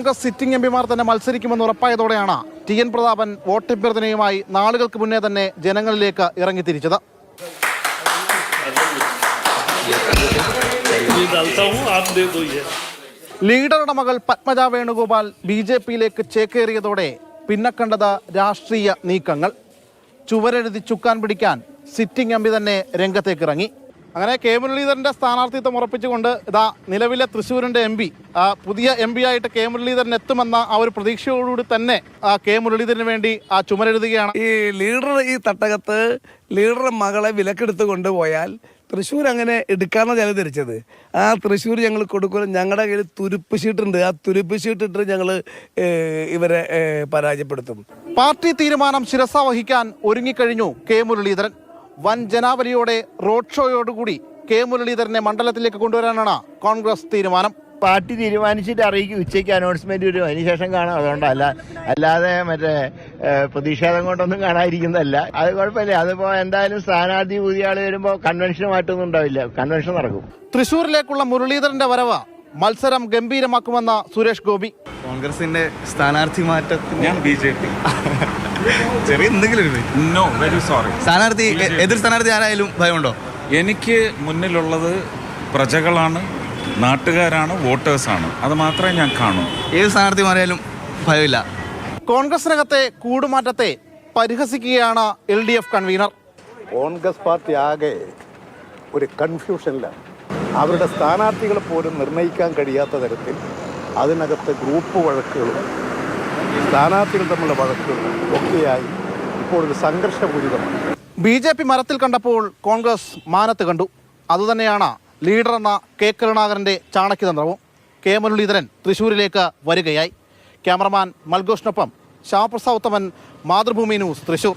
Congress sitting എംപിമാർ തന്നെ മത്സരിക്കുമെന്ന് ഉറപ്പായതോടെയാണ് ടി എൻ പ്രതാപൻ വോട്ടഭ്യർത്ഥനയുമായി നാളുകൾക്ക് മുന്നേ തന്നെ ജനങ്ങളിലേക്ക് ഇറങ്ങിത്തിരിച്ചത്. ലീഡറുടെ മകൾ പത്മജ വേണുഗോപാൽ BJP-യിലേക്ക് ചേക്കേറിയതോടെ പിന്നെ കണ്ടത് രാഷ്ട്രീയ നീക്കങ്ങൾ. ചുവരെഴുതി ചുക്കാൻ പിടിക്കാൻ സിറ്റിംഗ് എംപി തന്നെ രംഗത്തേക്കിറങ്ങി. അങ്ങനെ കെ മുരളീധരൻ്റെ സ്ഥാനാർത്ഥിത്വം ഉറപ്പിച്ചുകൊണ്ട് ഇതാ നിലവിലെ തൃശ്ശൂരിൻ്റെ MP പുതിയ MP ആയിട്ട് കെ മുരളീധരൻ എത്തുമെന്ന ആ ഒരു പ്രതീക്ഷയോടുകൂടി തന്നെ കെ മുരളീധരന് വേണ്ടി ചുമരെഴുതുകയാണ്. ഈ ലീഡർ ഈ തട്ടകത്ത് ലീഡറുടെ മകളെ വിലക്കെടുത്ത് കൊണ്ടുപോയാൽ തൃശ്ശൂർ അങ്ങനെ എടുക്കാമെന്ന് ഞങ്ങൾ ധരിച്ചത്. ആ തൃശ്ശൂർ ഞങ്ങൾ കൊടുക്കുക, ഞങ്ങളുടെ കയ്യിൽ തുരുപ്പ് ഷീട്ടുണ്ട്. ആ തുരുപ്പ് ഷീട്ടിട്ട് ഞങ്ങൾ ഇവരെ പരാജയപ്പെടുത്തും. പാർട്ടി തീരുമാനം ശിരസ വഹിക്കാൻ ഒരുങ്ങിക്കഴിഞ്ഞു കെ മുരളീധരൻ. വൻ ജനാവലിയോടെ റോഡ് ഷോയോടുകൂടി കെ മുരളീധരനെ മണ്ഡലത്തിലേക്ക് കൊണ്ടുവരാനാണ് കോൺഗ്രസ് തീരുമാനം. പാർട്ടി തീരുമാനിച്ചിട്ട് അറിയിക്കും, ഉച്ചയ്ക്ക് അനൗൺസ്മെന്റ് വരും, അതിനുശേഷം കാണാം. അതുകൊണ്ടല്ല, അല്ലാതെ മറ്റേ പ്രതിഷേധം കൊണ്ടൊന്നും കാണാതിരിക്കുന്നതല്ല. അത് കുഴപ്പമില്ല. അതിപ്പോ എന്തായാലും സ്ഥാനാർത്ഥി പുതിയ ആള് വരുമ്പോ കൺവെൻഷനുമായിട്ടൊന്നും ഉണ്ടാവില്ല, കൺവെൻഷൻ നടക്കും. തൃശ്ശൂരിലേക്കുള്ള മുരളീധരന്റെ വരവ് മത്സരം ഗംഭീരമാക്കുമെന്ന സുരേഷ് ഗോപി. കോൺഗ്രസിന്റെ സ്ഥാനാർത്ഥി മാറ്റത്തിന് ഞാൻ BJP ചെറിയ എന്തെങ്കിലും സ്ഥാനാർത്ഥി എതിർ സ്ഥാനാർത്ഥി ആരായാലും ഭയമുണ്ടോ? എനിക്ക് മുന്നിലുള്ളത് പ്രജകളാണ്, നാട്ടുകാരാണ്, വോട്ടേഴ്സാണ്. അത് മാത്രമേ ഞാൻ കാണൂ. ഏത് സ്ഥാനാർത്ഥി മാറിയാലും ഭയമില്ല. കോൺഗ്രസിനകത്തെ കൂടുമാറ്റത്തെ പരിഹസിക്കുകയാണ് LDF കൺവീനർ. കോൺഗ്രസ് പാർട്ടി ആകെ ഒരു കൺഫ്യൂഷനിലാണ്. അവരുടെ സ്ഥാനാർത്ഥികളെ പോലും നിർണ്ണയിക്കാൻ കഴിയാത്ത തരത്തിൽ അതിനകത്ത് ഗ്രൂപ്പ് വഴക്കുകളും സ്ഥാനാർത്ഥികൾ തമ്മിലുള്ള വഴക്കുകളും ഒക്കെയായി ഇപ്പോൾ ഒരു സംഘർഷപൂരിതമാണ്. BJP മരത്തിൽ കണ്ടപ്പോൾ കോൺഗ്രസ് മാനത്ത് കണ്ടു. അതുതന്നെയാണ് ലീഡർ എന്ന കെ കരുണാകരൻ്റെ ചാണക്യതന്ത്രവും. കെ മുരളീധരൻ തൃശ്ശൂരിലേക്ക് വരികയായി. ക്യാമറമാൻ മൽഘോഷിനൊപ്പം ശ്യാമപ്രസാദ് ഉത്തമൻ, മാതൃഭൂമി ന്യൂസ്, തൃശ്ശൂർ.